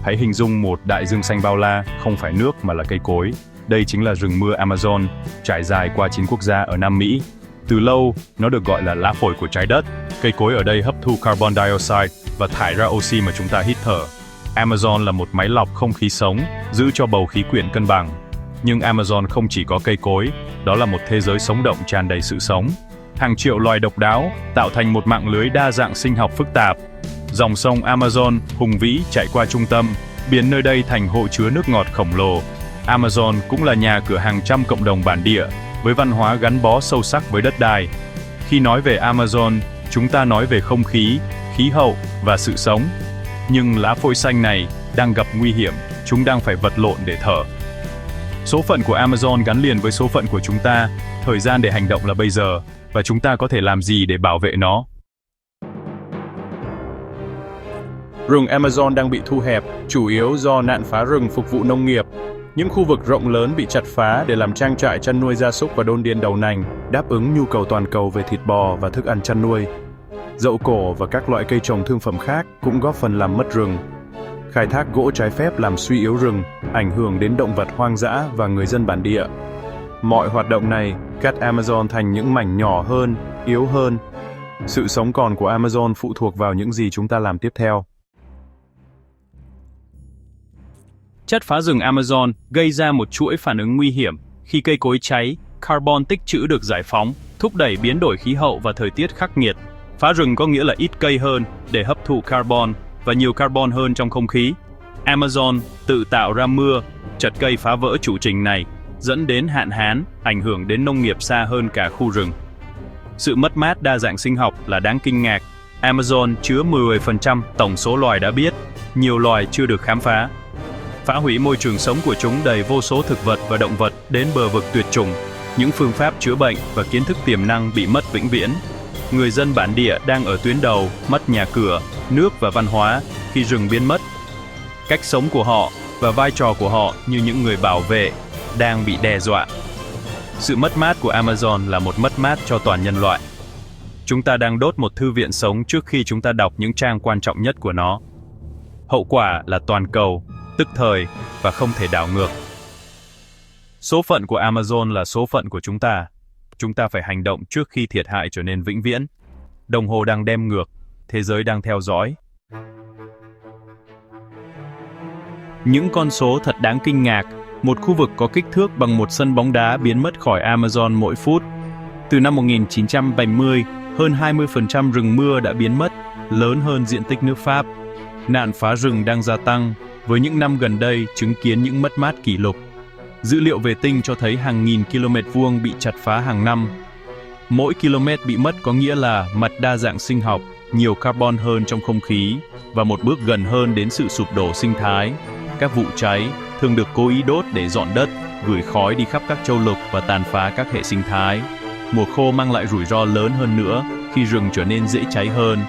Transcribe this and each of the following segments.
Hãy hình dung một đại dương xanh bao la, không phải nước mà là cây cối. Đây chính là rừng mưa Amazon, trải dài qua 9 quốc gia ở Nam Mỹ. Từ lâu, nó được gọi là lá phổi của trái đất. Cây cối ở đây hấp thu carbon dioxide và thải ra oxy mà chúng ta hít thở. Amazon là một máy lọc không khí sống, giữ cho bầu khí quyển cân bằng. Nhưng Amazon không chỉ có cây cối, đó là một thế giới sống động tràn đầy sự sống. Hàng triệu loài độc đáo tạo thành một mạng lưới đa dạng sinh học phức tạp. Dòng sông Amazon hùng vĩ chạy qua trung tâm, biến nơi đây thành hồ chứa nước ngọt khổng lồ. Amazon cũng là nhà của hàng trăm cộng đồng bản địa, với văn hóa gắn bó sâu sắc với đất đai. Khi nói về Amazon, chúng ta nói về không khí, khí hậu và sự sống. Nhưng lá phổi xanh này đang gặp nguy hiểm, chúng đang phải vật lộn để thở. Số phận của Amazon gắn liền với số phận của chúng ta, thời gian để hành động là bây giờ, và chúng ta có thể làm gì để bảo vệ nó? Rừng Amazon đang bị thu hẹp, chủ yếu do nạn phá rừng phục vụ nông nghiệp. Những khu vực rộng lớn bị chặt phá để làm trang trại chăn nuôi gia súc và đôn điền đậu nành, đáp ứng nhu cầu toàn cầu về thịt bò và thức ăn chăn nuôi. Dậu cổ và các loại cây trồng thương phẩm khác cũng góp phần làm mất rừng. Khai thác gỗ trái phép làm suy yếu rừng, ảnh hưởng đến động vật hoang dã và người dân bản địa. Mọi hoạt động này cắt Amazon thành những mảnh nhỏ hơn, yếu hơn. Sự sống còn của Amazon phụ thuộc vào những gì chúng ta làm tiếp theo. Chất phá rừng Amazon gây ra một chuỗi phản ứng nguy hiểm. Khi cây cối cháy, carbon tích trữ được giải phóng, thúc đẩy biến đổi khí hậu và thời tiết khắc nghiệt. Phá rừng có nghĩa là ít cây hơn để hấp thụ carbon và nhiều carbon hơn trong không khí. Amazon tự tạo ra mưa, chặt cây phá vỡ trụ trình này, dẫn đến hạn hán, ảnh hưởng đến nông nghiệp xa hơn cả khu rừng. Sự mất mát đa dạng sinh học là đáng kinh ngạc. Amazon chứa 10% tổng số loài đã biết, nhiều loài chưa được khám phá. Phá hủy môi trường sống của chúng đầy vô số thực vật và động vật đến bờ vực tuyệt chủng. Những phương pháp chữa bệnh và kiến thức tiềm năng bị mất vĩnh viễn. Người dân bản địa đang ở tuyến đầu, mất nhà cửa, nước và văn hóa khi rừng biến mất. Cách sống của họ và vai trò của họ như những người bảo vệ đang bị đe dọa. Sự mất mát của Amazon là một mất mát cho toàn nhân loại. Chúng ta đang đốt một thư viện sống trước khi chúng ta đọc những trang quan trọng nhất của nó. Hậu quả là toàn cầu, tức thời và không thể đảo ngược. Số phận của Amazon là số phận của chúng ta. Chúng ta phải hành động trước khi thiệt hại trở nên vĩnh viễn. Đồng hồ đang đem ngược, thế giới đang theo dõi. Những con số thật đáng kinh ngạc. Một khu vực có kích thước bằng một sân bóng đá biến mất khỏi Amazon mỗi phút. Từ năm 1970, hơn 20% rừng mưa đã biến mất, lớn hơn diện tích nước Pháp. Nạn phá rừng đang gia tăng, với những năm gần đây chứng kiến những mất mát kỷ lục. Dữ liệu vệ tinh cho thấy hàng nghìn km vuông bị chặt phá hàng năm. Mỗi km bị mất có nghĩa là mặt đa dạng sinh học, nhiều carbon hơn trong không khí và một bước gần hơn đến sự sụp đổ sinh thái. Các vụ cháy thường được cố ý đốt để dọn đất, gửi khói đi khắp các châu lục và tàn phá các hệ sinh thái. Mùa khô mang lại rủi ro lớn hơn nữa khi rừng trở nên dễ cháy hơn.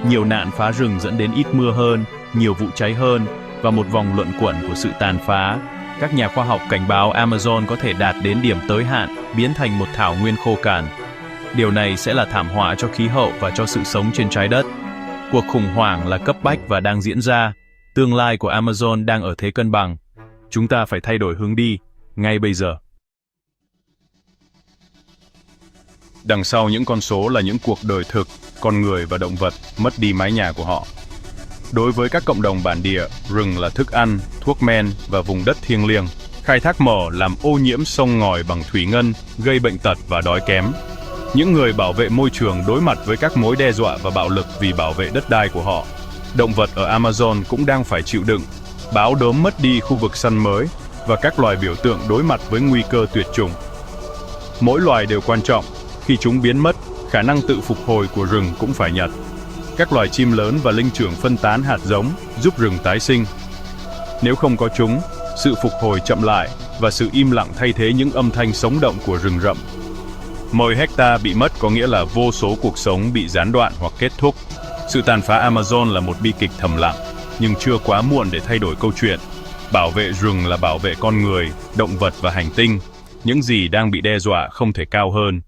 Nhiều nạn phá rừng dẫn đến ít mưa hơn, nhiều vụ cháy hơn và một vòng luẩn quẩn của sự tàn phá. Các nhà khoa học cảnh báo Amazon có thể đạt đến điểm tới hạn, biến thành một thảo nguyên khô cằn. Điều này sẽ là thảm họa cho khí hậu và cho sự sống trên trái đất. Cuộc khủng hoảng là cấp bách và đang diễn ra. Tương lai của Amazon đang ở thế cân bằng. Chúng ta phải thay đổi hướng đi, ngay bây giờ. Đằng sau những con số là những cuộc đời thực, con người và động vật mất đi mái nhà của họ. Đối với các cộng đồng bản địa, rừng là thức ăn, thuốc men và vùng đất thiêng liêng. Khai thác mỏ làm ô nhiễm sông ngòi bằng thủy ngân, gây bệnh tật và đói kém. Những người bảo vệ môi trường đối mặt với các mối đe dọa và bạo lực vì bảo vệ đất đai của họ. Động vật ở Amazon cũng đang phải chịu đựng, báo đốm mất đi khu vực săn mới và các loài biểu tượng đối mặt với nguy cơ tuyệt chủng. Mỗi loài đều quan trọng, khi chúng biến mất, khả năng tự phục hồi của rừng cũng phải nhặt. Các loài chim lớn và linh trưởng phân tán hạt giống, giúp rừng tái sinh. Nếu không có chúng, sự phục hồi chậm lại và sự im lặng thay thế những âm thanh sống động của rừng rậm. 10 hecta bị mất có nghĩa là vô số cuộc sống bị gián đoạn hoặc kết thúc. Sự tàn phá Amazon là một bi kịch thầm lặng, nhưng chưa quá muộn để thay đổi câu chuyện. Bảo vệ rừng là bảo vệ con người, động vật và hành tinh. Những gì đang bị đe dọa không thể cao hơn.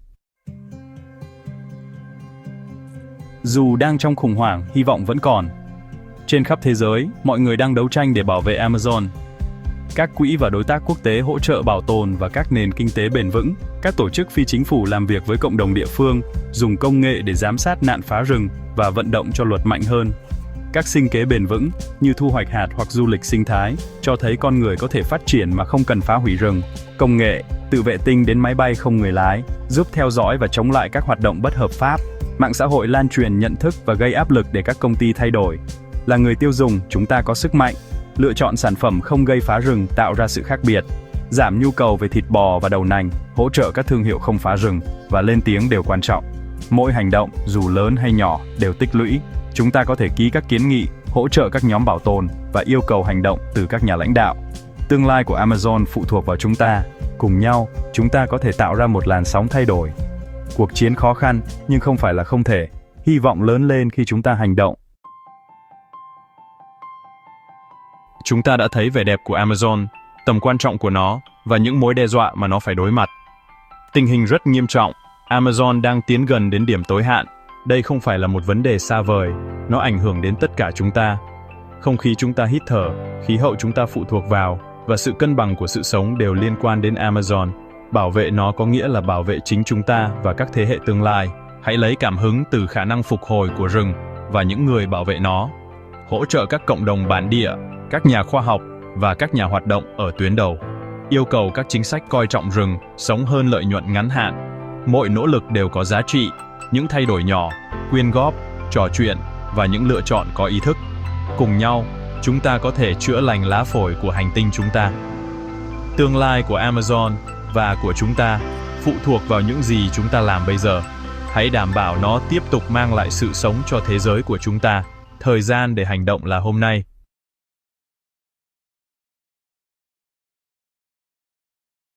Dù đang trong khủng hoảng, hy vọng vẫn còn. Trên khắp thế giới, mọi người đang đấu tranh để bảo vệ Amazon. Các quỹ và đối tác quốc tế hỗ trợ bảo tồn và các nền kinh tế bền vững. Các tổ chức phi chính phủ làm việc với cộng đồng địa phương, dùng công nghệ để giám sát nạn phá rừng và vận động cho luật mạnh hơn. Các sinh kế bền vững như thu hoạch hạt hoặc du lịch sinh thái cho thấy con người có thể phát triển mà không cần phá hủy rừng. Công nghệ, từ vệ tinh đến máy bay không người lái, giúp theo dõi và chống lại các hoạt động bất hợp pháp. Mạng xã hội lan truyền nhận thức và gây áp lực để các công ty thay đổi. Là người tiêu dùng, chúng ta có sức mạnh. Lựa chọn sản phẩm không gây phá rừng tạo ra sự khác biệt. Giảm nhu cầu về thịt bò và đậu nành, hỗ trợ các thương hiệu không phá rừng và lên tiếng đều quan trọng. Mỗi hành động, dù lớn hay nhỏ, đều tích lũy. Chúng ta có thể ký các kiến nghị, hỗ trợ các nhóm bảo tồn và yêu cầu hành động từ các nhà lãnh đạo. Tương lai của Amazon phụ thuộc vào chúng ta. Cùng nhau, chúng ta có thể tạo ra một làn sóng thay đổi. Cuộc chiến khó khăn, nhưng không phải là không thể. Hy vọng lớn lên khi chúng ta hành động. Chúng ta đã thấy vẻ đẹp của Amazon, tầm quan trọng của nó và những mối đe dọa mà nó phải đối mặt. Tình hình rất nghiêm trọng, Amazon đang tiến gần đến điểm tối hạn. Đây không phải là một vấn đề xa vời, nó ảnh hưởng đến tất cả chúng ta. Không khí chúng ta hít thở, khí hậu chúng ta phụ thuộc vào và sự cân bằng của sự sống đều liên quan đến Amazon. Bảo vệ nó có nghĩa là bảo vệ chính chúng ta và các thế hệ tương lai. Hãy lấy cảm hứng từ khả năng phục hồi của rừng và những người bảo vệ nó. Hỗ trợ các cộng đồng bản địa, các nhà khoa học và các nhà hoạt động ở tuyến đầu. Yêu cầu các chính sách coi trọng rừng, sống hơn lợi nhuận ngắn hạn. Mỗi nỗ lực đều có giá trị, những thay đổi nhỏ, quyên góp, trò chuyện và những lựa chọn có ý thức. Cùng nhau, chúng ta có thể chữa lành lá phổi của hành tinh chúng ta. Tương lai của Amazon và của chúng ta phụ thuộc vào những gì chúng ta làm bây giờ. Hãy đảm bảo nó tiếp tục mang lại sự sống cho thế giới của chúng ta. Thời gian để hành động là hôm nay.